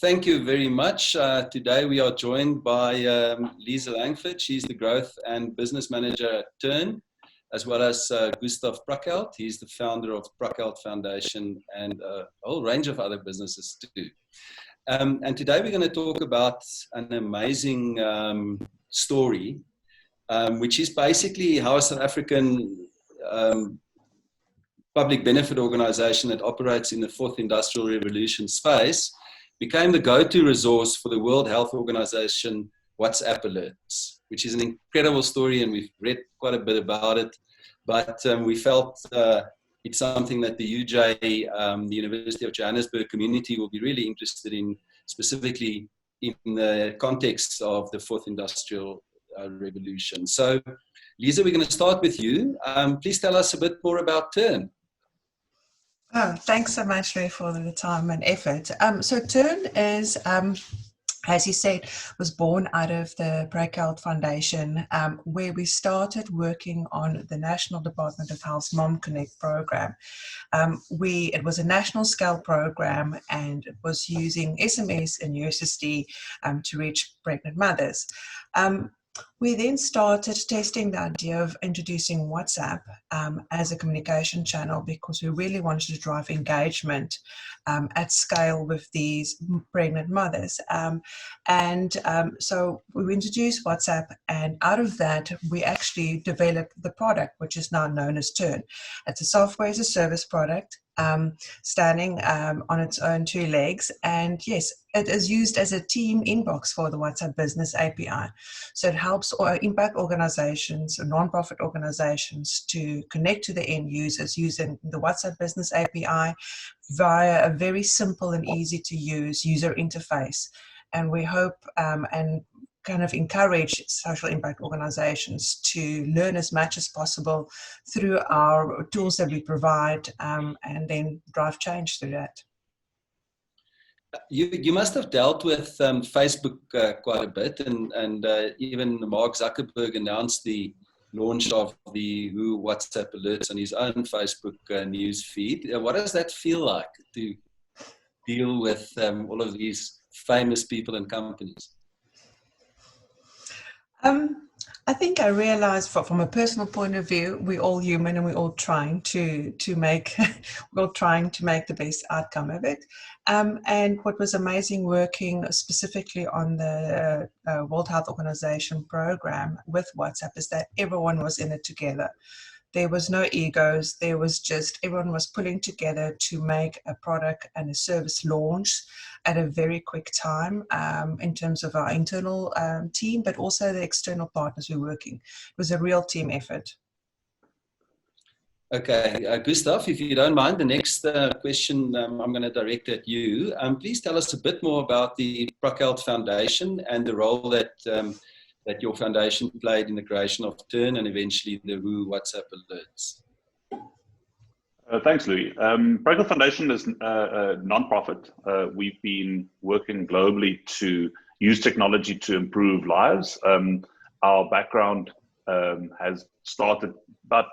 Thank you very much. Today we are joined by Lisa Langford. She's the Growth and Business Manager at Turn, as well as Gustav Brockhouse. He's the founder of Brockhouse Foundation and a whole range of other businesses too. And today we're going to talk about an amazing story, which is basically how a South African public benefit organization that operates in the fourth industrial revolution space became the go-to resource for the World Health Organization WhatsApp alerts, which is an incredible story, and we've read quite a bit about it. But we felt it's something that the UJ, the University of Johannesburg community will be really interested in, specifically in the context of the fourth industrial revolution. So, Lisa, we're going to start with you. Please tell us a bit more about Turn. Oh, thanks so much, Ray, for the time and effort. So Turn is, as you said, was born out of the Brockhouse Foundation, where we started working on the National Department of Health's Mom Connect program. It was a national scale program, and it was using SMS and USSD to reach pregnant mothers. We then started testing the idea of introducing WhatsApp as a communication channel, because we really wanted to drive engagement at scale with these pregnant mothers. So we introduced WhatsApp, and out of that, we actually developed the product, which is now known as Turn. It's a software as a service product, standing on its own two legs. And yes, it is used as a team inbox for the WhatsApp Business API. So it helps impact organizations, non-profit organizations, to connect to the end users using the WhatsApp Business API via a very simple and easy to use user interface. And we hope and kind of encourage social impact organizations to learn as much as possible through our tools that we provide, and then drive change through that. You must have dealt with Facebook quite a bit, and even Mark Zuckerberg announced the launch of the WHO WhatsApp alerts on his own Facebook news feed. What does that feel like to deal with all of these famous people and companies? I think I realized from a personal point of view, we're all human, and we're all trying to make the best outcome of it. And what was amazing working specifically on the World Health Organization program with WhatsApp is that everyone was in it together. There was no egos. There was just everyone was pulling together to make a product and a service launch at a very quick time, in terms of our internal team, but also the external partners we're working. It was a real team effort. Okay, Gustav, if you don't mind, the next question I'm going to direct at you. Please tell us a bit more about the Brockhouse Foundation and the role that your foundation played in the creation of Turn and eventually the WHO WhatsApp alerts. Thanks, Louis. Brockhouse Foundation is a non-profit. We've been working globally to use technology to improve lives. Our background has started about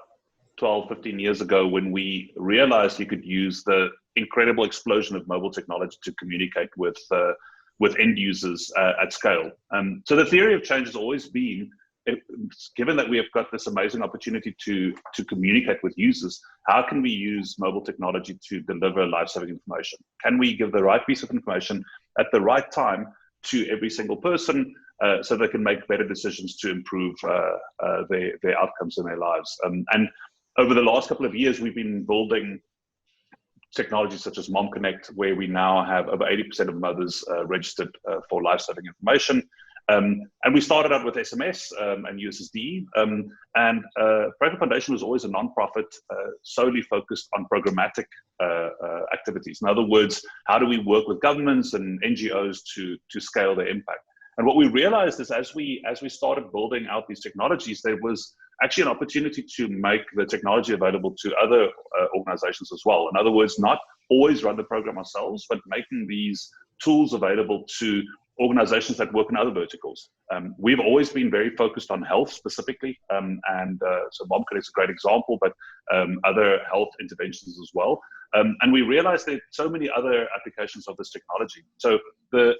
12, 15 years ago, when we realized you could use the incredible explosion of mobile technology to communicate with end users at scale. So the theory of change has always been, given that we have got this amazing opportunity to communicate with users, how can we use mobile technology to deliver life-saving information? Can we give the right piece of information at the right time to every single person, so they can make better decisions to improve their outcomes in their lives? And over the last couple of years, we've been building technologies such as Mom Connect, where we now have over 80% of mothers registered for life-saving information. And we started out with SMS and USSD. And Brockhouse Foundation was always a non-profit, solely focused on programmatic activities. In other words, how do we work with governments and NGOs to scale their impact? And what we realized is, as we started building out these technologies, there was actually an opportunity to make the technology available to other organizations as well. In other words, not always run the program ourselves, but making these tools available to organizations that work in other verticals. We've always been very focused on health specifically, so MomConnect is a great example, but other health interventions as well. And we realized there are so many other applications of this technology. So the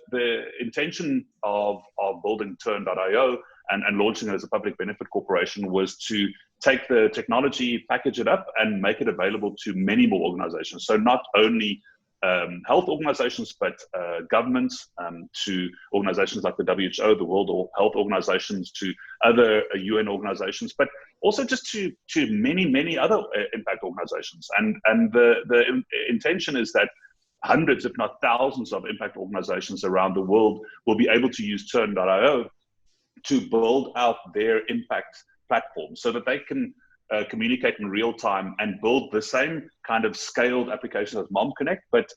intention of building Turn.io and launching it as a public benefit corporation was to take the technology, package it up, and make it available to many more organizations. So not only health organizations, but governments, to organizations like the WHO, the World Health Organizations, to other UN organizations, but also just to many other impact organizations. And the intention is that hundreds, if not thousands, of impact organizations around the world will be able to use Turn.io to build out their impact platform so that they can communicate in real time and build the same kind of scaled application as MomConnect, but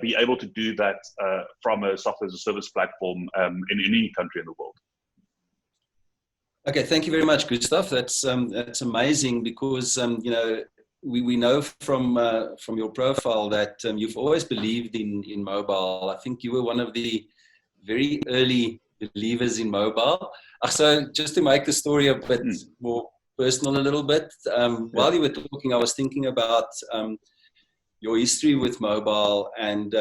be able to do that from a software as a service platform in any country in the world. Okay, thank you very much, Gustav. That's amazing because you know, we know from your profile that you've always believed in mobile. I think you were one of the very early believers in mobile. So just to make the story a bit more personal a little bit, while you were talking, I was thinking about your history with mobile, and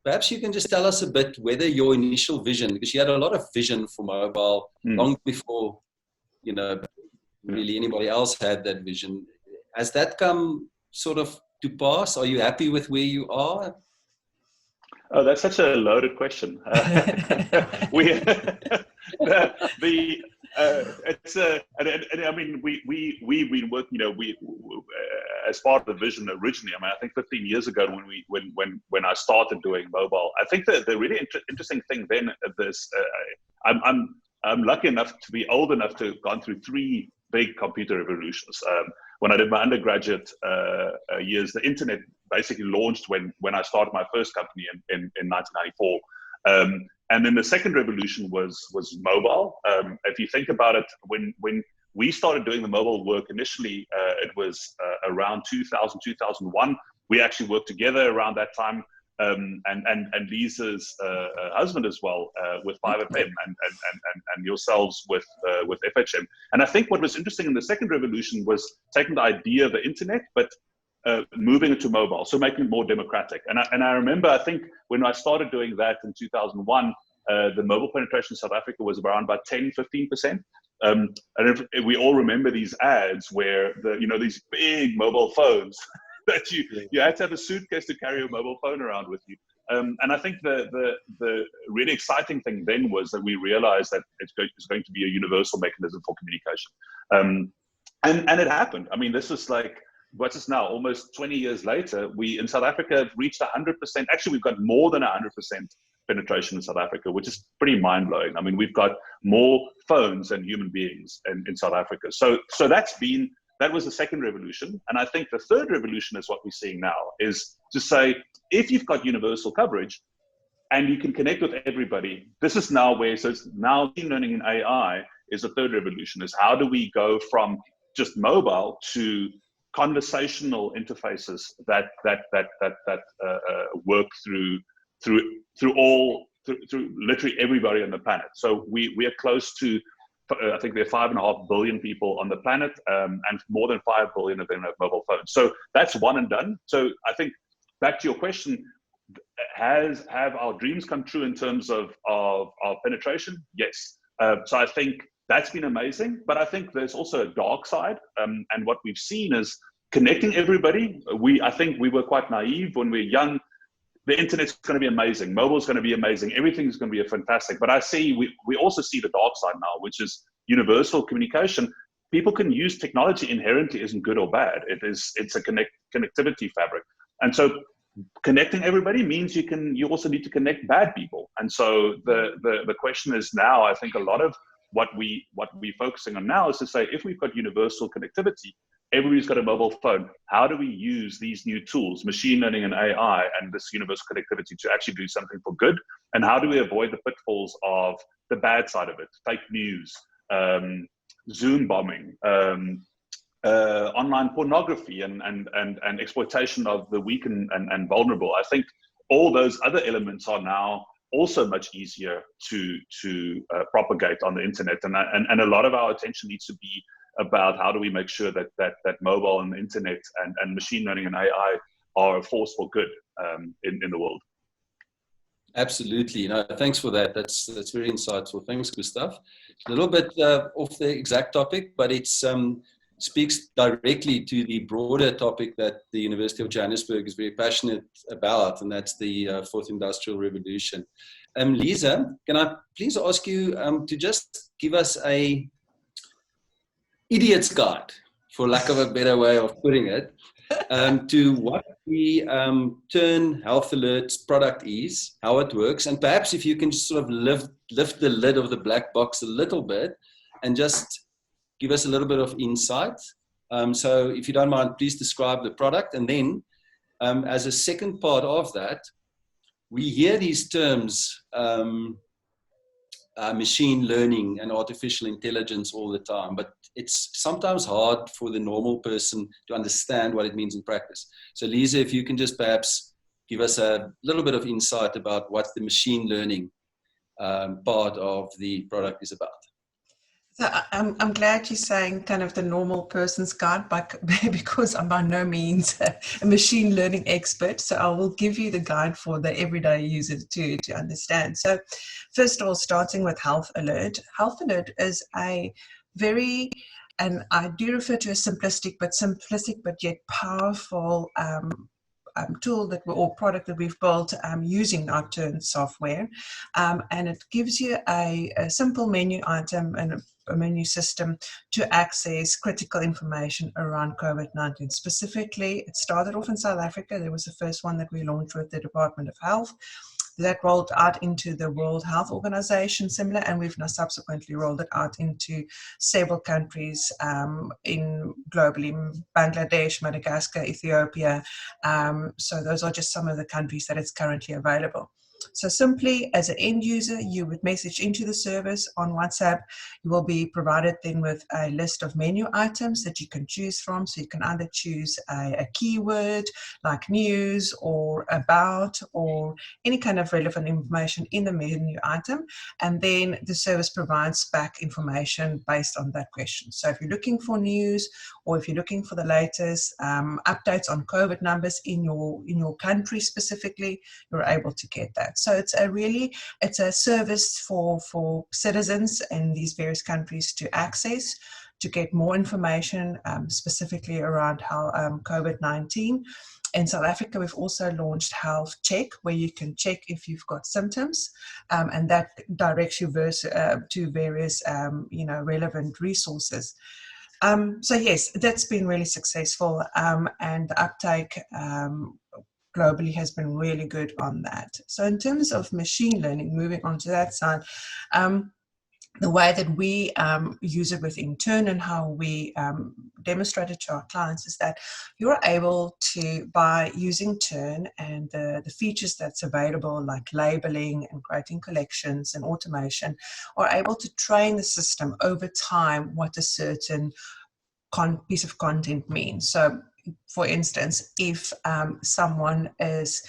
perhaps you can just tell us a bit whether your initial vision, because you had a lot of vision for mobile long before, you know, really anybody else had that vision. Has that come sort of to pass? Are you happy with where you are? Oh, that's such a loaded question. It's I mean, we've been working, you know, as part of the vision originally. I mean, I think 15 years ago when I started doing mobile, I think that the really interesting thing then of this, I'm lucky enough to be old enough to have gone through 3 big computer revolutions. When I did my undergraduate years, the internet basically launched when I started my first company in 1994. And then the second revolution was mobile. If you think about it, when we started doing the mobile work initially, it was around 2000, 2001. We actually worked together around that time. And Lisa's husband as well, with 5FM, and yourselves with FHM. And I think what was interesting in the second revolution was taking the idea of the internet, but moving it to mobile, so making it more democratic. And I remember, I think when I started doing that in 2001, the mobile penetration in South Africa was around about 10-15%. And if we all remember these ads where these big mobile phones that you had to have a suitcase to carry a mobile phone around with you. And I think the really exciting thing then was that we realized that it's going to be a universal mechanism for communication. And it happened. I mean, this is like, what's this now? Almost 20 years later, we in South Africa have reached 100%. Actually, we've got more than 100% penetration in South Africa, which is pretty mind-blowing. I mean, we've got more phones than human beings in South Africa. So that was the second revolution. And I think the third revolution is what we're seeing now, is to say, if you've got universal coverage and you can connect with everybody, this is now where, so it's now machine learning and AI is the third revolution, is how do we go from just mobile to conversational interfaces that work through literally everybody on the planet. So we are close to, I think there are 5.5 billion people on the planet, and more than 5 billion of them have mobile phones. So that's one and done. So I think, back to your question, have our dreams come true in terms of penetration? Yes. So I think that's been amazing, but I think there's also a dark side. And what we've seen is connecting everybody. I think we were quite naive when we were young. The internet's going to be amazing. Mobile's going to be amazing. Everything's going to be fantastic. But we also see the dark side now, which is universal communication. People can use technology inherently isn't good or bad. It's a connectivity fabric. And so connecting everybody means you also need to connect bad people. And so the question is now, I think a lot of what we're focusing on now is to say, if we've got universal connectivity, everybody's got a mobile phone, how do we use these new tools, machine learning and AI, and this universal connectivity to actually do something for good? And how do we avoid the pitfalls of the bad side of it, fake news, Zoom bombing, online pornography, and exploitation of the weak and vulnerable? I think all those other elements are now also much easier to propagate on the internet. And a lot of our attention needs to be about how do we make sure that mobile and internet and machine learning and AI are a force for good in the world. Absolutely. No, thanks for that. That's very insightful. Thanks, Gustav. A little bit off the exact topic, but it's speaks directly to the broader topic that the University of Johannesburg is very passionate about, and that's the Fourth Industrial Revolution. Lisa, can I please ask you to just give us a idiot's guide, for lack of a better way of putting it, to what the Turn Health Alerts product is, how it works, and perhaps if you can just sort of lift the lid of the black box a little bit and just give us a little bit of insight. So if you don't mind, please describe the product. And then as a second part of that, we hear these terms, machine learning and artificial intelligence all the time, but it's sometimes hard for the normal person to understand what it means in practice. So Lisa, if you can just perhaps give us a little bit of insight about what the machine learning part of the product is about. So I'm glad you're saying kind of the normal person's guide, because I'm by no means a machine learning expert. So I will give you the guide for the everyday user to understand. So first of all, starting with Health Alert. Health Alert is a very, and I do refer to as simplistic but yet powerful tool or product that we've built using our Turn software, and it gives you a simple menu item and a menu system to access critical information around COVID-19. Specifically, it started off in South Africa. There was the first one that we launched with the Department of Health. That rolled out into the World Health Organization, similar, and we've now subsequently rolled it out into several countries in globally, Bangladesh, Madagascar, Ethiopia. So those are just some of the countries that it's currently available. So simply, as an end user, you would message into the service on WhatsApp. You will be provided then with a list of menu items that you can choose from. So you can either choose a keyword like news or about or any kind of relevant information in the menu item. And then the service provides back information based on that question. So if you're looking for news or if you're looking for the latest updates on COVID numbers in your country specifically, you're able to get that. So it's a service for citizens in these various countries to access, to get more information specifically around how COVID-19. In South Africa, we've also launched Health Check, where you can check if you've got symptoms, and that directs you to various relevant resources. So yes, that's been really successful, and the uptake globally has been really good on that. So in terms of machine learning, moving on to that side, the way that we use it within Turn and how we demonstrate it to our clients is that you're able to, by using Turn and the features that's available like labeling and creating collections and automation, are able to train the system over time what a certain piece of content means. So for instance, if someone is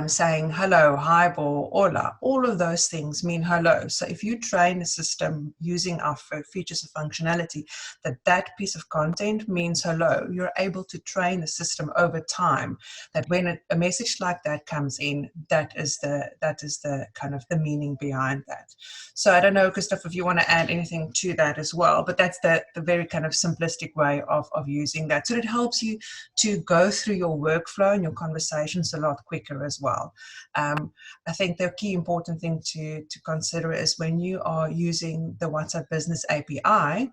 saying hello, hi, or hola, all of those things mean hello. So if you train the system using our features of functionality that piece of content means hello, you're able to train the system over time that when a message like that comes in, that is the kind of the meaning behind that. So I don't know, Gustav, if you want to add anything to that as well, but that's the very kind of simplistic way of using that. So it helps you to go through your workflow and your conversations a lot quicker as well. I think the key important thing to consider is when you are using the WhatsApp Business API,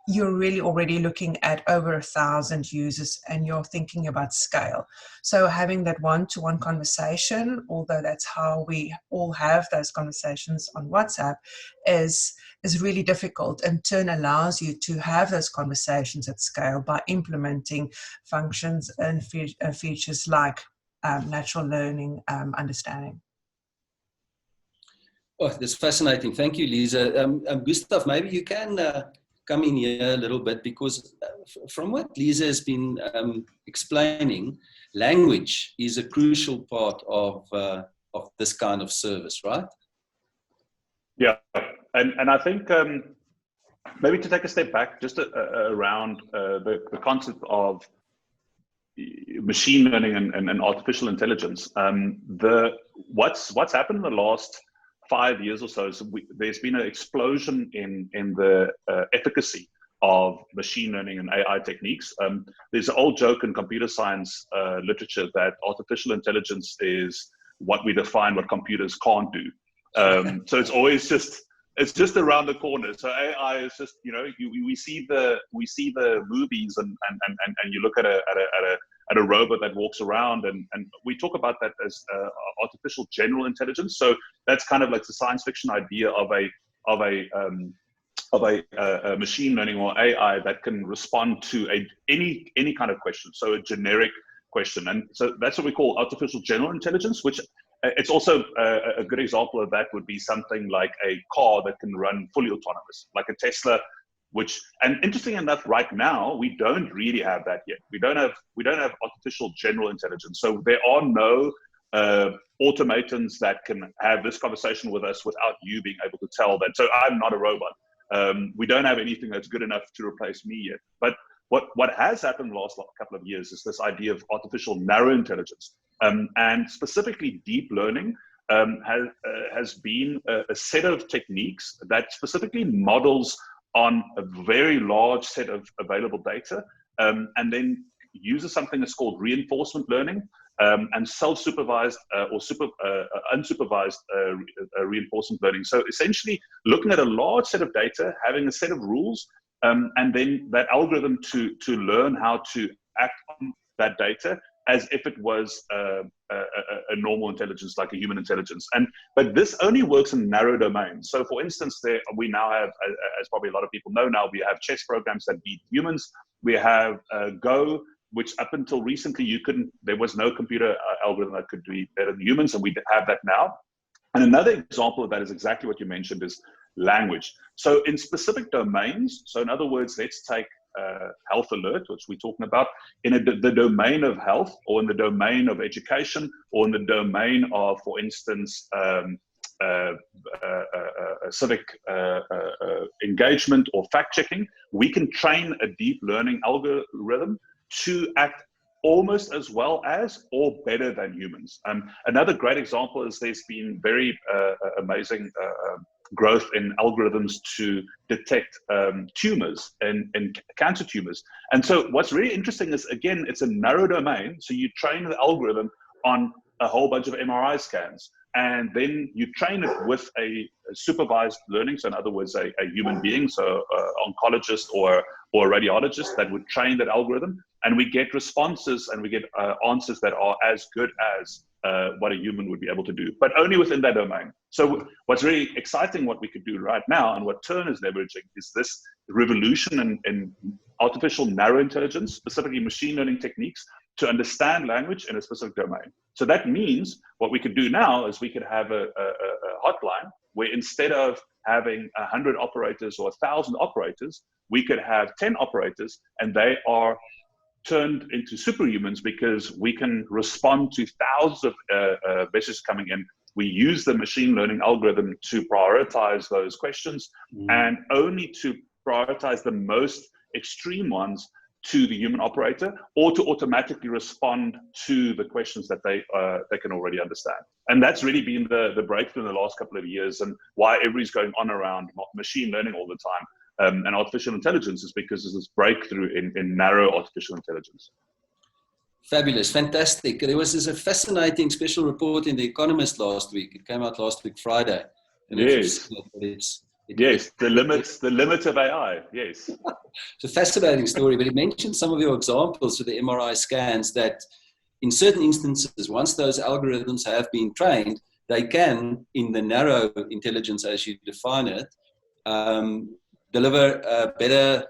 you're really already looking at over 1,000 users and you're thinking about scale. So having that one-to-one conversation, although that's how we all have those conversations on WhatsApp, is really difficult, and Turn allows you to have those conversations at scale by implementing functions and features like natural learning understanding. Oh, that's fascinating. Thank you, Lisa. Gustav, maybe you can come in here a little bit, because from what Lisa has been explaining, language is a crucial part of of this kind of service, right? Yeah, and I think maybe to take a step back, just around the concept of machine learning and artificial intelligence. What's happened in the last 5 years or so, there's been an explosion in the efficacy of machine learning and AI techniques. There's an old joke in computer science literature that artificial intelligence is what we define what computers can't do. So it's always just around the corner. So AI is just, we see the movies and you look at a robot that walks around, and we talk about that as artificial general intelligence. So that's kind of like the science fiction idea of a machine learning or AI that can respond to any kind of question. So a generic question, and so that's what we call artificial general intelligence. Which it's also a good example of that would be something like a car that can run fully autonomous, like a Tesla. And interesting enough, right now we don't really have that yet. We don't have artificial general intelligence. So there are no automatons that can have this conversation with us without you being able to tell that. So I'm not a robot. We don't have anything that's good enough to replace me yet. But what has happened the last couple of years is this idea of artificial narrow intelligence, and specifically deep learning has been a set of techniques that specifically models on a very large set of available data, and then uses something that's called reinforcement learning, and self-supervised or unsupervised reinforcement learning. So essentially looking at a large set of data, having a set of rules, and then that algorithm to learn how to act on that data as if it was a normal intelligence, like a human intelligence. But this only works in narrow domains. So for instance, we now have, as probably a lot of people know now, we have chess programs that beat humans. We have Go, which up until recently there was no computer algorithm that could be better than humans, and we have that now. And another example of that is exactly what you mentioned, is language. So in specific domains, so in other words, let's take health alert, which we're talking about, in the domain of health, or in the domain of education, or in the domain of, for instance, civic engagement or fact-checking, we can train a deep learning algorithm to act almost as well as or better than humans. Another great example is there's been very amazing growth in algorithms to detect tumors and cancer tumors. And so what's really interesting is, again, it's a narrow domain. So you train the algorithm on a whole bunch of MRI scans, and then you train it with a supervised learning. So in other words, a human being, so an oncologist or a radiologist that would train that algorithm, and we get responses and we get answers that are as good as what a human would be able to do, but only within that domain. So what's really exciting, what we could do right now, and what Turn is leveraging, is this revolution in artificial narrow intelligence, specifically machine learning techniques, to understand language in a specific domain. So that means what we could do now is we could have a hotline where instead of having 100 operators or 1,000 operators, we could have 10 operators, and they are turned into superhumans because we can respond to thousands of messages coming in. We use the machine learning algorithm to prioritize those questions, and only to prioritize the most extreme ones to the human operator, or to automatically respond to the questions that they can already understand. And that's really been the breakthrough in the last couple of years, and why everybody's going on around machine learning all the time. And artificial intelligence is because there's this breakthrough in narrow artificial intelligence. Fabulous, fantastic. There was a fascinating special report in The Economist last week. It came out last week, Friday. Yes. Yes, the limits of AI, yes. It's a fascinating story, but it mentioned some of your examples for the MRI scans that in certain instances, once those algorithms have been trained, they can, in the narrow intelligence as you define it, deliver a better,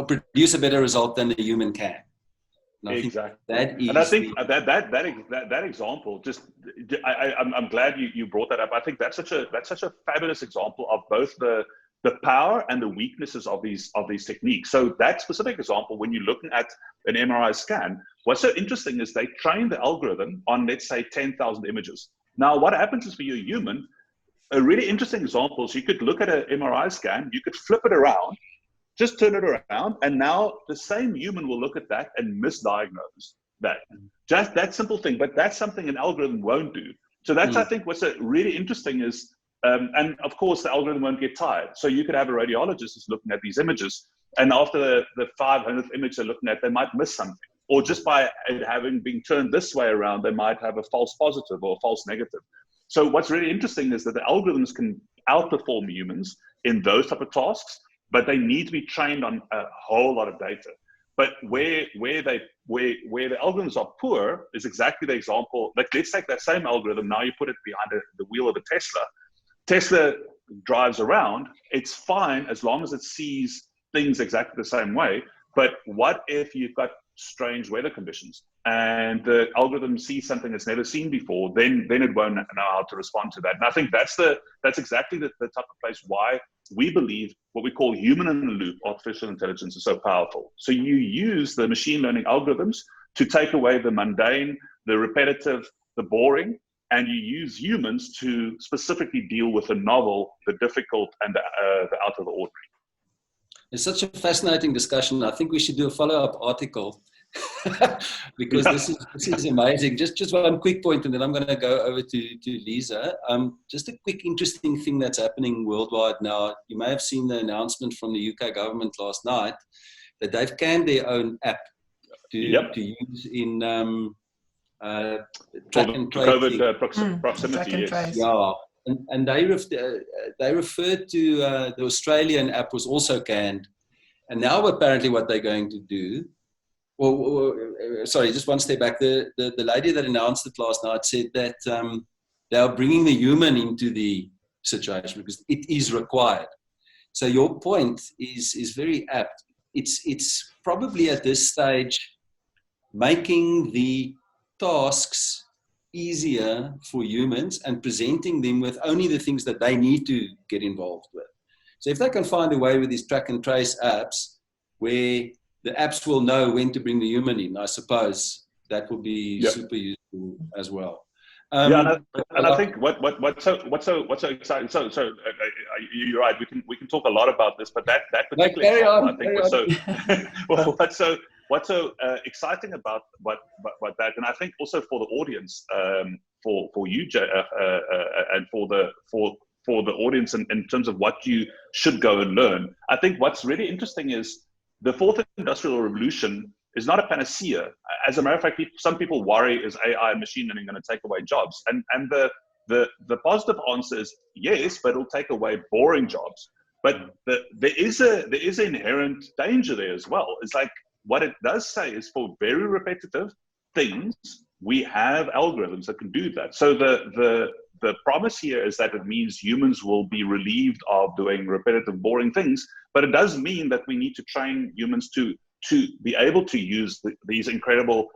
produce a better result than the human can. Exactly. And I think that example, I'm glad you brought that up. I think that's such a fabulous example of both the the power and the weaknesses of these techniques. So that specific example, when you're looking at an MRI scan, what's so interesting is they train the algorithm on, let's say, 10,000 images. Now, what happens is for you, human, a really interesting example is you could look at an MRI scan, you could flip it around, just turn it around, and now the same human will look at that and misdiagnose that. Just that simple thing, but that's something an algorithm won't do. So that's, I think, what's really interesting is, and of course, the algorithm won't get tired. So you could have a radiologist who's looking at these images, and after the 500th image they're looking at, they might miss something. Or just by it having been turned this way around, they might have a false positive or a false negative. So what's really interesting is that the algorithms can outperform humans in those type of tasks, but they need to be trained on a whole lot of data. But where the algorithms are poor is exactly the example. Like, let's take that same algorithm, now you put it behind the wheel of a Tesla. Tesla drives around, it's fine as long as it sees things exactly the same way. But what if you've got strange weather conditions and the algorithm sees something it's never seen before? Then it won't know how to respond to that. And I think that's exactly the type of place why we believe what we call human in the loop artificial intelligence is so powerful. So you use the machine learning algorithms to take away the mundane, the repetitive, the boring, and you use humans to specifically deal with the novel, the difficult, and the out of the ordinary. It's such a fascinating discussion. I think we should do a follow-up article because this is amazing. Just one quick point, and then I'm going to go over to Lisa. Just a quick interesting thing that's happening worldwide now. You may have seen the announcement from the UK government last night that they've canned their own app to use in track and trace. COVID proximity, yes. Yeah. And they referred to the Australian app was also canned. And now apparently what they're going to do, sorry, just one step back. The lady that announced it last night said that they are bringing the human into the situation because it is required. So your point is very apt. It's probably at this stage making the tasks easier for humans and presenting them with only the things that they need to get involved with. So if they can find a way with these track and trace apps where the apps will know when to bring the human in, I suppose that will be super useful as well. And I think what's so exciting. So you're right. We can talk a lot about this, but that particular example, I think was so what's so exciting about what that, and I think also for the audience, for you, and for the audience in terms of what you should go and learn. I think what's really interesting is the fourth industrial revolution is not a panacea. As a matter of fact, some people worry, is AI and machine learning going to take away jobs? And the positive answer is yes, but it'll take away boring jobs. But there is an inherent danger there as well. It's like, what it does say is for very repetitive things, we have algorithms that can do that. So the promise here is that it means humans will be relieved of doing repetitive, boring things, but it does mean that we need to train humans to be able to use these incredible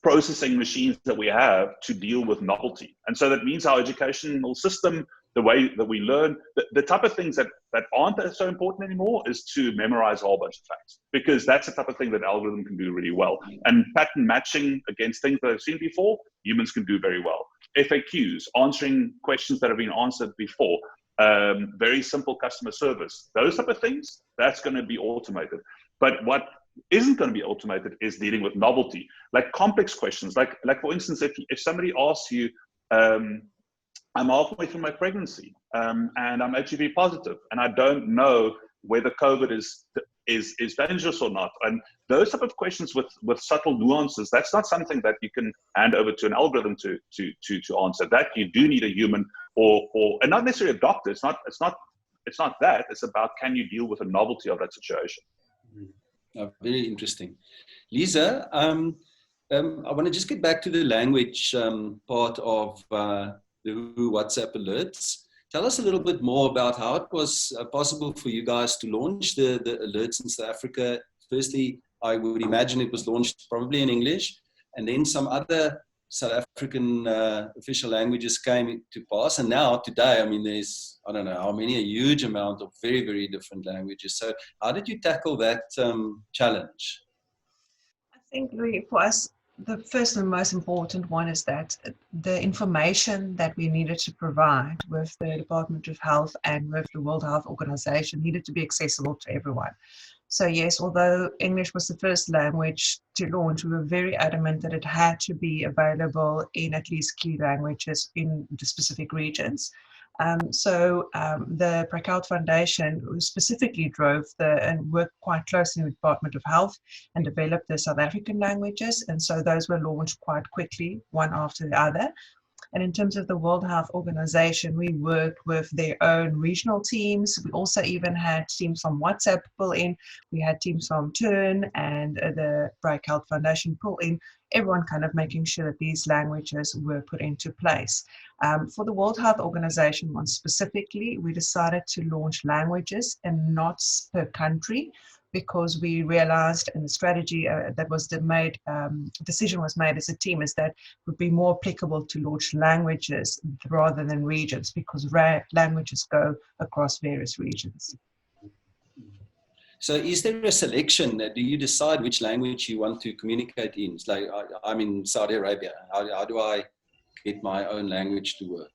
processing machines that we have to deal with novelty. And so that means our educational system, the way that we learn, the type of things that aren't so important anymore is to memorize a whole bunch of facts, because that's the type of thing that algorithm can do really well. And pattern matching against things that I've seen before, humans can do very well. FAQs, answering questions that have been answered before, very simple customer service, those type of things, that's going to be automated. But what isn't going to be automated is dealing with novelty, like complex questions. Like for instance, if somebody asks you, I'm halfway through my pregnancy, and I'm HIV positive, and I don't know whether COVID is dangerous or not. And those type of questions with subtle nuances, that's not something that you can hand over to an algorithm to answer. That you do need a human and not necessarily a doctor. It's not that. It's about, can you deal with the novelty of that situation? Very interesting. Lisa, I want to just get back to the language part of the WhatsApp alerts. Tell us a little bit more about how it was possible for you guys to launch the alerts in South Africa. Firstly, I would imagine it was launched probably in English, and then some other South African official languages came to pass. And now, today, I mean, there's, I don't know how many, a huge amount of very, very different languages. So how did you tackle that challenge? I think really for us, the first and most important one is that the information that we needed to provide with the Department of Health and with the World Health Organization needed to be accessible to everyone. So yes, although English was the first language to launch, we were very adamant that it had to be available in at least key languages in the specific regions. The Brockhouse Foundation specifically drove and worked quite closely with the Department of Health and developed the South African languages. And so those were launched quite quickly, one after the other. And in terms of the World Health Organization, we worked with their own regional teams. We also even had teams from WhatsApp pull in. We had teams from Turn and the Brockhouse Foundation pull in, everyone kind of making sure that these languages were put into place. For the World Health Organization one specifically, we decided to launch languages and not per country, because we realized, and the strategy that was decision was made as a team, is that it would be more applicable to launch languages rather than regions, because languages go across various regions. So is there a selection? Do you decide which language you want to communicate in? It's like, I'm in Saudi Arabia. How do I get my own language to work?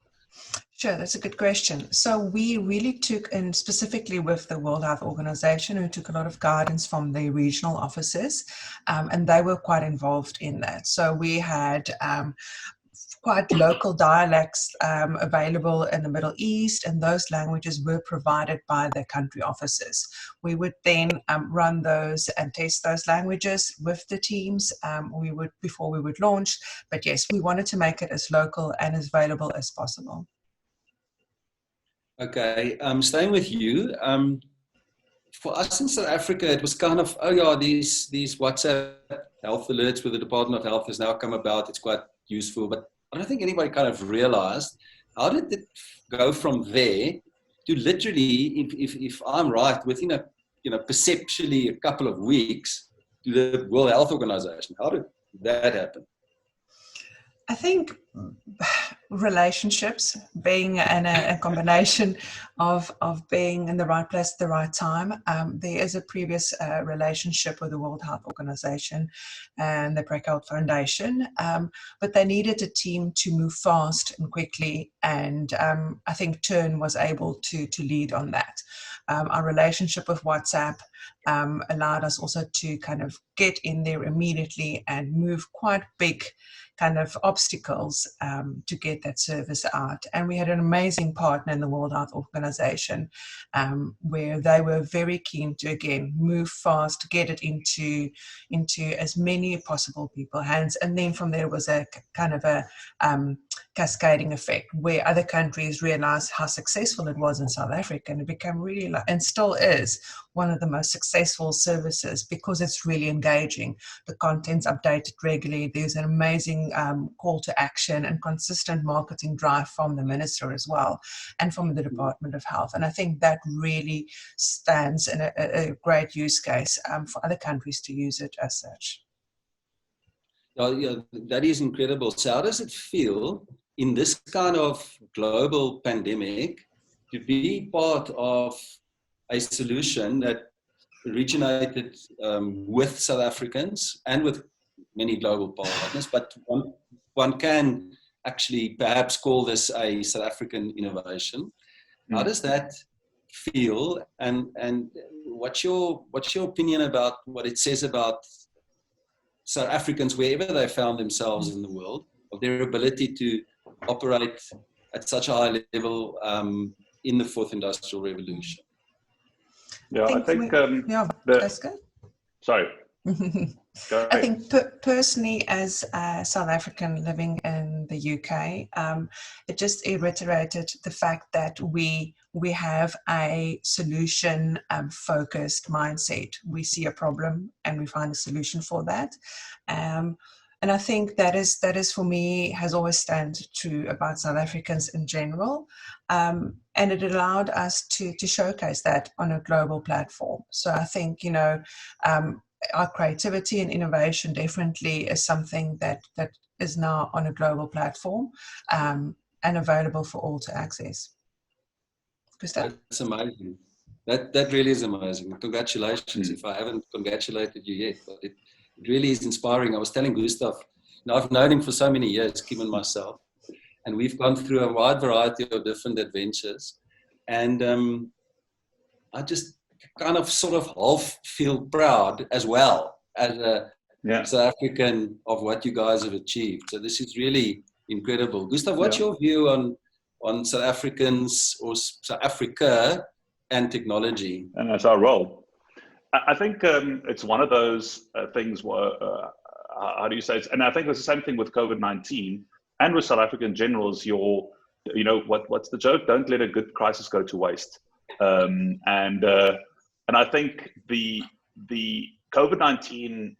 Sure, that's a good question. So we really took, and specifically with the World Health Organization, who took a lot of guidance from the regional offices, and they were quite involved in that. So we had quite local dialects available in the Middle East, and those languages were provided by the country offices. We would then run those and test those languages with the teams before we would launch. But yes, we wanted to make it as local and as available as possible. Okay, staying with you, for us in South Africa, it was kind of, oh yeah, these WhatsApp health alerts with the Department of Health has now come about. It's quite useful, but I don't think anybody kind of realized, how did it go from there to literally, if I'm right, within perceptually a couple of weeks to the World Health Organization? How did that happen? I think relationships, being in a combination of being in the right place at the right time. There is a previous relationship with the World Health Organization and the Brockhouse Foundation, but they needed a team to move fast and quickly, and I think Turn was able to lead on that. Our relationship with WhatsApp allowed us also to kind of get in there immediately and move quite big kind of obstacles to get that service out. And we had an amazing partner in the World Health Organization, where they were very keen to, again, move fast, get it into as many possible people's hands. And then from there was a kind of a cascading effect, where other countries realized how successful it was in South Africa, and it became really, and still is, one of the most successful services because it's really engaging. The content's updated regularly. There's an amazing call to action and consistent marketing drive from the minister as well, and from the Department of Health. And I think that really stands in a great use case for other countries to use it as such. Yeah, that is incredible. So how does it feel in this kind of global pandemic to be part of a solution that originated with South Africans and with many global partners, but one can actually perhaps call this a South African innovation? How does that feel, and what's your opinion about what it says about South Africans, wherever they found themselves in the world, of their ability to operate at such a high level in the fourth industrial revolution? Yeah, I think that's good. Sorry. I think personally, as a South African living in the UK, it just reiterated the fact that we have a solution focused mindset. We see a problem and we find a solution for that. And I think that is for me has always stand true about South Africans in general. And it allowed us to showcase that on a global platform. So I think, our creativity and innovation definitely is something that is now on a global platform, and available for all to access. Gustav? That's amazing. That really is amazing. Congratulations. If I haven't congratulated you yet, but it really is inspiring. I was telling Gustav, I've known him for so many years, Kim and myself, and we've gone through a wide variety of different adventures. And I just kind of sort of half feel proud as well as a South African of what you guys have achieved. So this is really incredible. Gustav, what's your view on South Africans or South Africa and technology? And that's our role. I think it's one of those things where, how do you say it? And I think it's the same thing with COVID-19 and with South Africa in general is what's the joke? Don't let a good crisis go to waste. And I think the COVID-19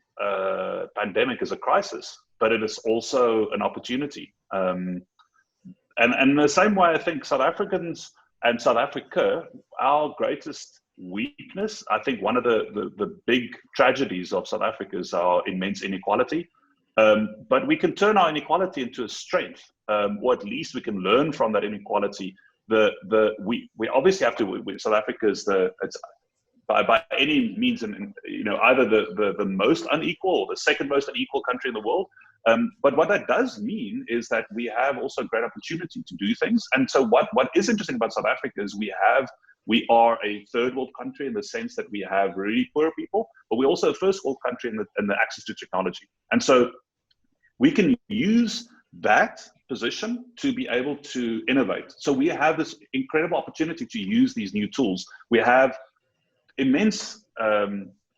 pandemic is a crisis, but it is also an opportunity. And in the same way, I think South Africans and South Africa, our greatest weakness, I think one of the big tragedies of South Africa is our immense inequality. But we can turn our inequality into a strength, or at least we can learn from that inequality. We obviously have to. South Africa is it's by any means, either the most unequal or the second most unequal country in the world. But what that does mean is that we have also great opportunity to do things. And so what is interesting about South Africa is we are a third world country in the sense that we have really poor people, but we're also a first world country in the access to technology. And so we can use that position to be able to innovate. So we have this incredible opportunity to use these new tools. We have immense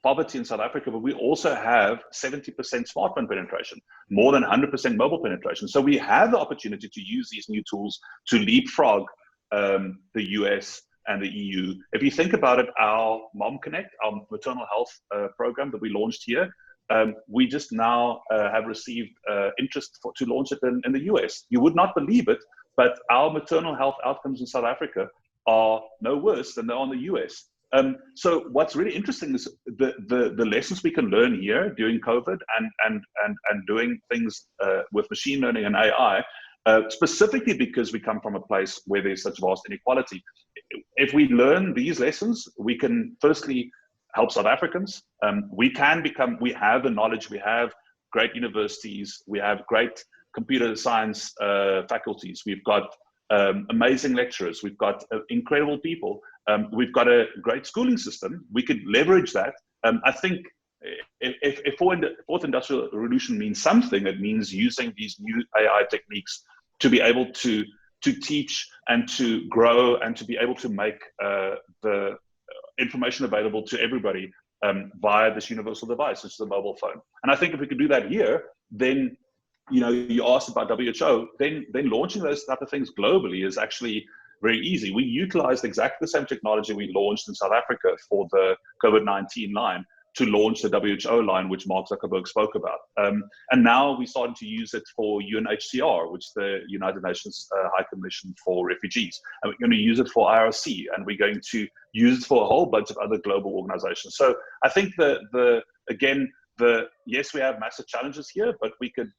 poverty in South Africa, but we also have 70% smartphone penetration, more than 100% mobile penetration. So we have the opportunity to use these new tools to leapfrog the US and the EU. If you think about it, our Mom Connect, our maternal health program that we launched here, we just now have received interest to launch it in the US. You would not believe it, but our maternal health outcomes in South Africa are no worse than they are in the US. So what's really interesting is the lessons we can learn here during COVID and doing things with machine learning and AI, specifically because we come from a place where there's such vast inequality. If we learn these lessons, we can firstly help South Africans. We have the knowledge, we have great universities, we have great computer science faculties, we've got amazing lecturers, we've got incredible people, we've got a great schooling system. We could leverage that. I think if fourth industrial revolution means something, it means using these new AI techniques to be able to teach and to grow and to be able to make the information available to everybody via this universal device, which is a mobile phone. And I think if we could do that here, then, you asked about WHO, then launching those type of things globally is actually very easy. We utilized exactly the same technology we launched in South Africa for the COVID-19 line to launch the WHO line, which Mark Zuckerberg spoke about. And now we're starting to use it for UNHCR, which is the United Nations High Commission for Refugees. And we're going to use it for IRC, and we're going to use it for a whole bunch of other global organizations. So I think yes, we have massive challenges here, but we could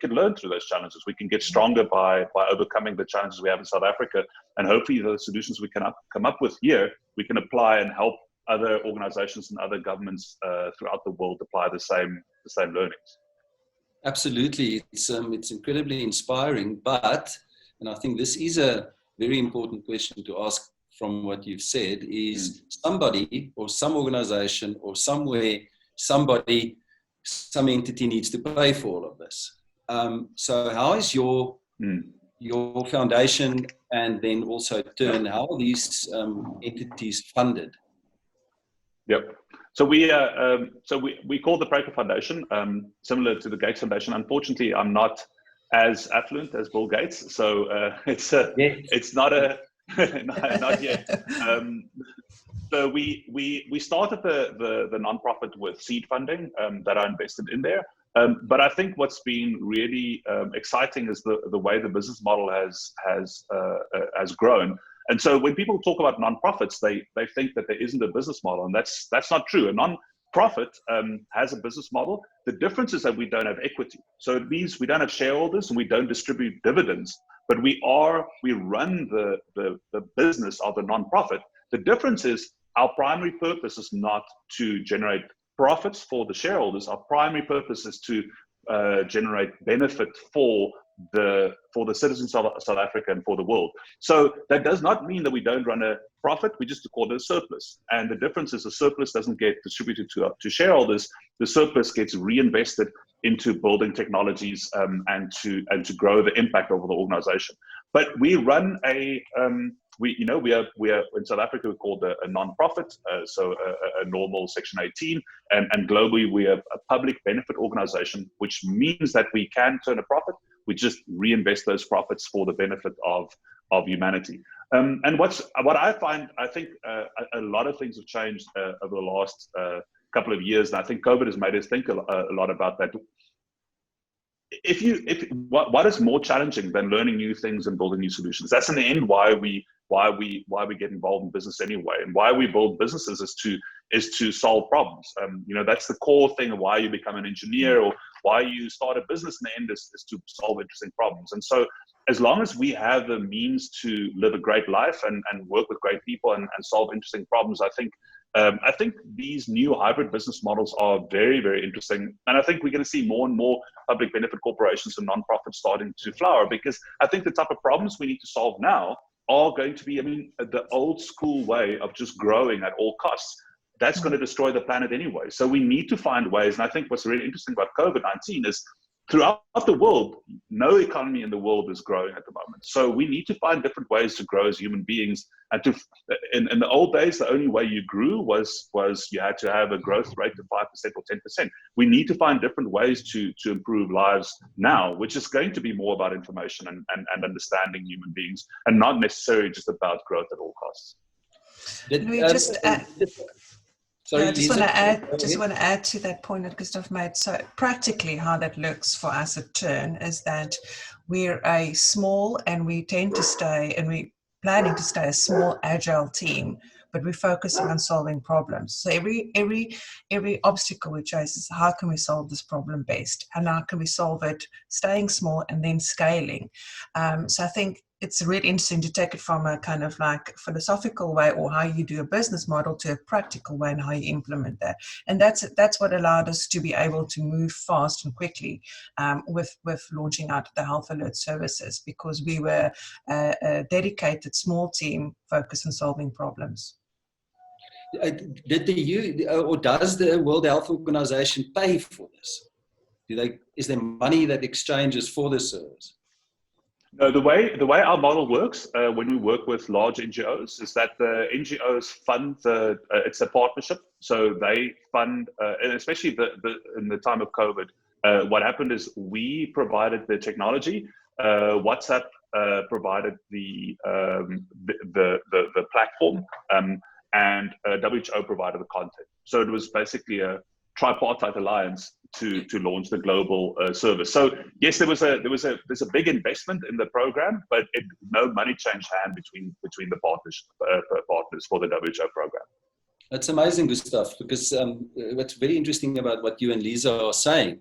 learn through those challenges. We can get stronger by overcoming the challenges we have in South Africa, and hopefully the solutions we can come up with here, we can apply and help other organizations and other governments throughout the world apply the same learnings. Absolutely, it's incredibly inspiring. But, and I think this is a very important question to ask from what you've said, is somebody or some organization or somewhere, some entity needs to pay for all of this. So how is your foundation and then also Turn, how are these entities funded? Yep. So we call the Breaker Foundation, similar to the Gates Foundation. Unfortunately, I'm not as affluent as Bill Gates, so it's not not yet. So we started the nonprofit with seed funding that I invested in there. But I think what's been really exciting is the way the business model has grown. And so when people talk about nonprofits, they think that there isn't a business model, and that's not true. profit has a business model. The difference is that we don't have equity. So it means we don't have shareholders and we don't distribute dividends, but we run the business of the non-profit. The difference is our primary purpose is not to generate profits for the shareholders. Our primary purpose is to generate benefit for the citizens of South Africa and for the world. So that does not mean that we don't run a profit. We just call it a surplus. And the difference is the surplus doesn't get distributed to shareholders. The surplus gets reinvested into building technologies and to grow the impact of the organization. But we run we are in South Africa, we're called a non-profit, so a normal Section 18, and globally we are a public benefit organization, which means that we can turn a profit. We just reinvest those profits for the benefit of humanity. And what I find, I think a lot of things have changed over the last couple of years, and I think COVID has made us think a lot about that. What is more challenging than learning new things and building new solutions? That's in the end why we get involved in business anyway, and why we build businesses is to solve problems. That's the core thing of why you become an engineer or why you start a business in the end is to solve interesting problems. And so as long as we have the means to live a great life and work with great people and solve interesting problems, I think these new hybrid business models are very, very interesting. And I think we're going to see more and more public benefit corporations and nonprofits starting to flower, because I think the type of problems we need to solve now are going to be, the old school way of just growing at all costs. That's going to destroy the planet anyway. So we need to find ways. And I think what's really interesting about COVID-19 is throughout the world, no economy in the world is growing at the moment. So we need to find different ways to grow as human beings. And in the old days, the only way you grew was you had to have a growth rate of 5% or 10%. We need to find different ways to improve lives now, which is going to be more about information and understanding human beings, and not necessarily just about growth at all costs. Sorry, I just want to add to that point that Gustav made. So practically how that looks for us at Turn is that we're a small, and we tend to stay, and we're planning to stay a small, agile team, but we're focusing on solving problems. So every obstacle we chase is how can we solve this problem best, and how can we solve it staying small and then scaling. So I think it's really interesting to take it from a kind of like philosophical way, or how you do a business model, to a practical way and how you implement that. And that's what allowed us to be able to move fast and quickly with launching out the health alert services, because we were a dedicated small team focused on solving problems. Does the World Health Organization pay for this? Is there money that exchanges for this service? No, the way our model works when we work with large NGOs is that the NGOs fund it's a partnership. So they fund, and especially in the time of COVID, what happened is we provided the technology, WhatsApp provided the platform, and WHO provided the content. So it was basically a tripartite alliance to launch the global service. So yes, there's a big investment in the program, but no money changed hand between the partners for the WHO program. That's amazing, Gustav, because what's very interesting about what you and Lisa are saying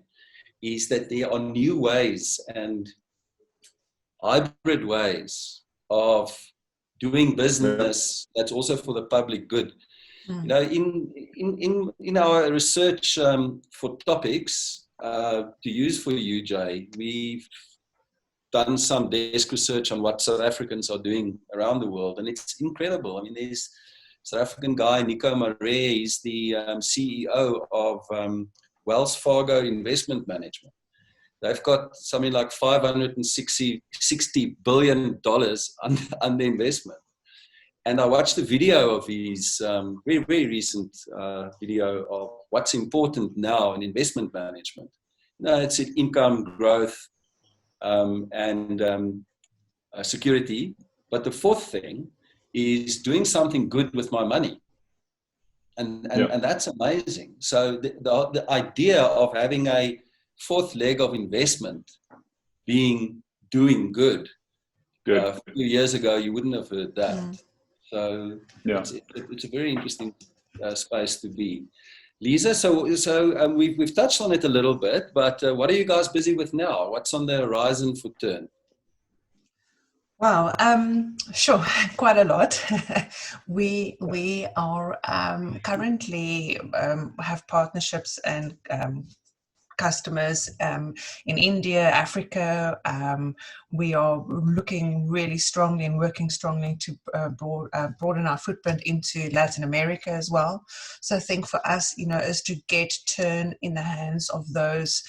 is that there are new ways and hybrid ways of doing business that's also for the public good. In our research for topics to use for you, Jay, we've done some desk research on what South Africans are doing around the world, and it's incredible. There's a South African guy, Nico Maree, he's the CEO of Wells Fargo Investment Management. They've got something like $560 billion under investment. And I watched a video of his very, very recent video of what's important now in investment management. It's income, growth, and security. But the fourth thing is doing something good with my money. And that's amazing. So the idea of having a fourth leg of investment being doing good. A few years ago, you wouldn't have heard that. So it's a very interesting space to be. Lisa, we've touched on it a little bit, but what are you guys busy with now? What's on the horizon for Turn? Wow, sure, quite a lot. We are currently have partnerships and customers in India, Africa. We are looking really strongly and working strongly to broaden our footprint into Latin America as well. So I think for us, is to get Turn in the hands of those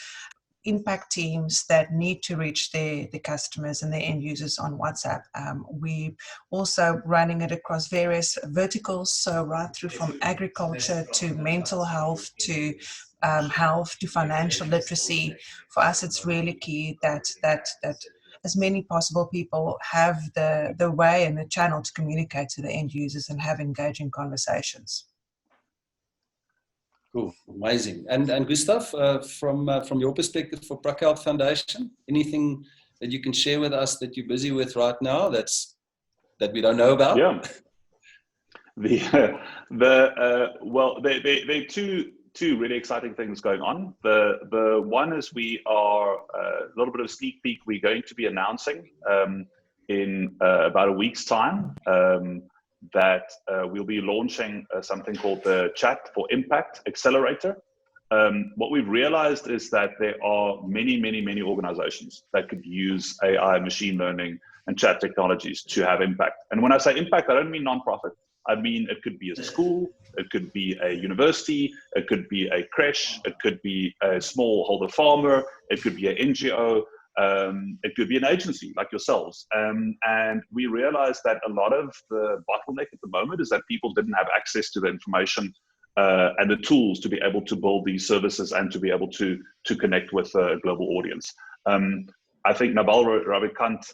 impact teams that need to reach the customers and the end users on WhatsApp. We also running it across various verticals, so right through from agriculture to mental health to health to financial literacy. For us, it's really key that as many possible people have the way and the channel to communicate to the end users and have engaging conversations. Cool, amazing. And Gustav, from your perspective for Brockhouse Foundation, anything that you can share with us that you're busy with right now that we don't know about? Yeah. Well, there are two really exciting things going on. The one is we are a little bit of a sneak peek. We're going to be announcing in about a week's time that we'll be launching something called the Chat for Impact Accelerator. What we've realized is that there are many organizations that could use AI, machine learning, and chat technologies to have impact. And when I say impact, I don't mean nonprofit. I mean, it could be a school, it could be a university, it could be a creche, it could be a smallholder farmer, it could be an NGO, it could be an agency like yourselves. And we realized that a lot of the bottleneck at the moment is that people didn't have access to the information and the tools to be able to build these services and to be able to connect with a global audience. I think Naval Ravikant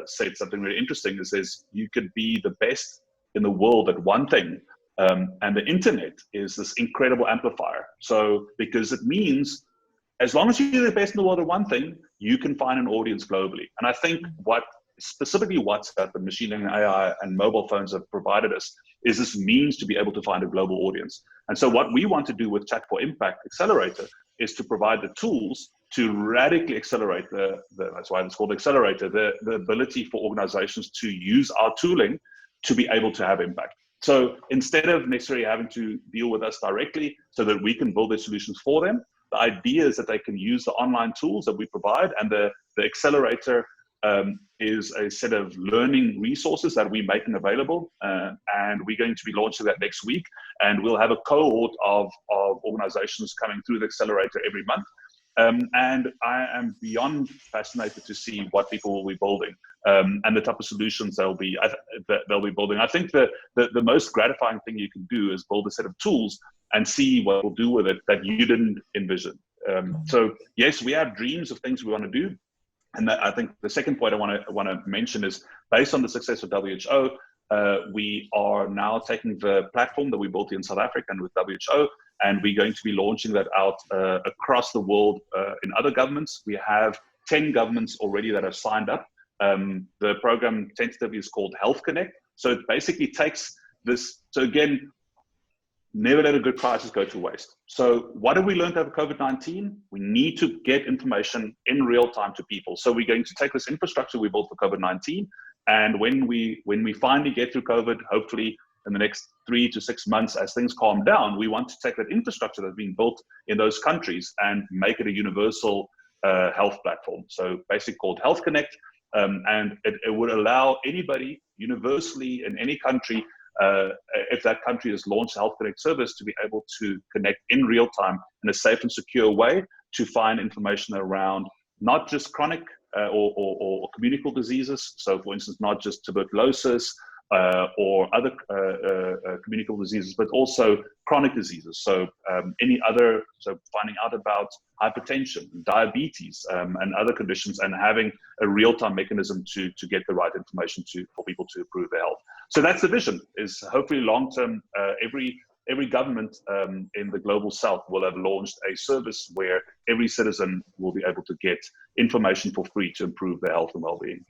said something really interesting. He says, you could be the best in the world at one thing, and the internet is this incredible amplifier. So, because it means as long as you're the best in the world at one thing, you can find an audience globally. And I think what specifically WhatsApp and machine learning, AI, and mobile phones have provided us is this means to be able to find a global audience. And so what we want to do with Chat for Impact Accelerator is to provide the tools to radically accelerate that's why it's called Accelerator, the ability for organizations to use our tooling to be able to have impact. So instead of necessarily having to deal with us directly so that we can build their solutions for them, the idea is that they can use the online tools that we provide, and the accelerator is a set of learning resources that we're making available, and we're going to be launching that next week, and we'll have a cohort of organizations coming through the accelerator every month. And I am beyond fascinated to see what people will be building and the type of solutions they'll be building. I think that the most gratifying thing you can do is build a set of tools and see what we'll do with it that you didn't envision. So yes, we have dreams of things we want to do. And I think the second point I want to mention is, based on the success of WHO, we are now taking the platform that we built in South Africa and with WHO, and we're going to be launching that out across the world in other governments. We have 10 governments already that have signed up. The program tentatively is called Health Connect. So it basically takes this, so again, never let a good crisis go to waste. So what have we learned over COVID-19? We need to get information in real time to people. So we're going to take this infrastructure we built for COVID-19, and when we finally get through COVID, hopefully in the next 3 to 6 months, as things calm down, we want to take that infrastructure that's been built in those countries and make it a universal health platform. So basically called Health Connect, and it would allow anybody universally in any country, if that country has launched a Health Connect service, to be able to connect in real time in a safe and secure way to find information around not just chronic or communicable diseases. So for instance, not just tuberculosis or other communicable diseases, but also chronic diseases. So so finding out about hypertension, diabetes, and other conditions, and having a real-time mechanism to get the right information for people to improve their health. So that's the vision, is hopefully long-term, every government in the global south will have launched a service where every citizen will be able to get information for free to improve their health and well-being.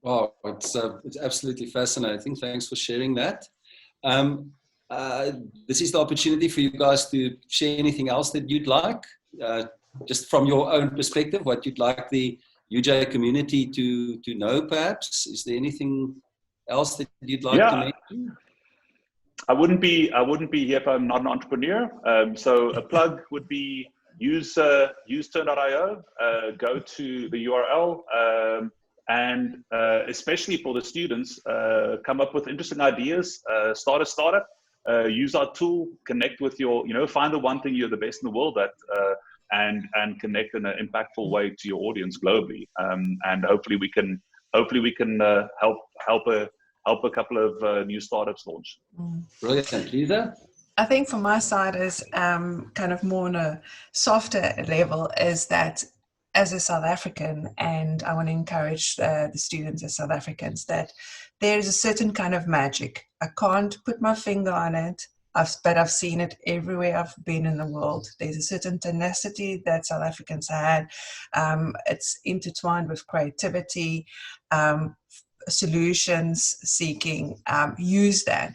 Wow, it's absolutely fascinating. Thanks for sharing that. this is the opportunity for you guys to share anything else that you'd like, just from your own perspective, what you'd like the UJ community to know, perhaps. Is there anything else that you'd like to mention? I wouldn't be here if I'm not an entrepreneur. So a plug would be use turn.io, go to the URL, and especially for the students, come up with interesting ideas, start a startup, use our tool, connect with your, find the one thing you're the best in the world at, and connect in an impactful way to your audience globally. And hopefully we can help a couple of new startups launch. Brilliant. Lisa? I think from my side is kind of more on a softer level, is that as a South African, and I want to encourage the students as South Africans, that there is a certain kind of magic. I can't put my finger on it, but I've seen it everywhere I've been in the world. There's a certain tenacity that South Africans had. It's intertwined with creativity, solutions seeking. Use that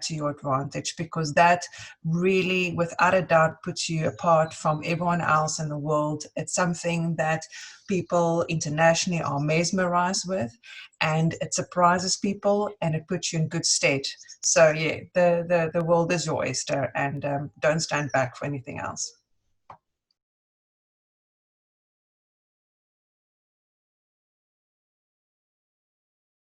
to your advantage, because that really, without a doubt, puts you apart from everyone else in the world. It's something that people internationally are mesmerized with, and it surprises people, and it puts you in good stead. So yeah, the world is your oyster, and don't stand back for anything else.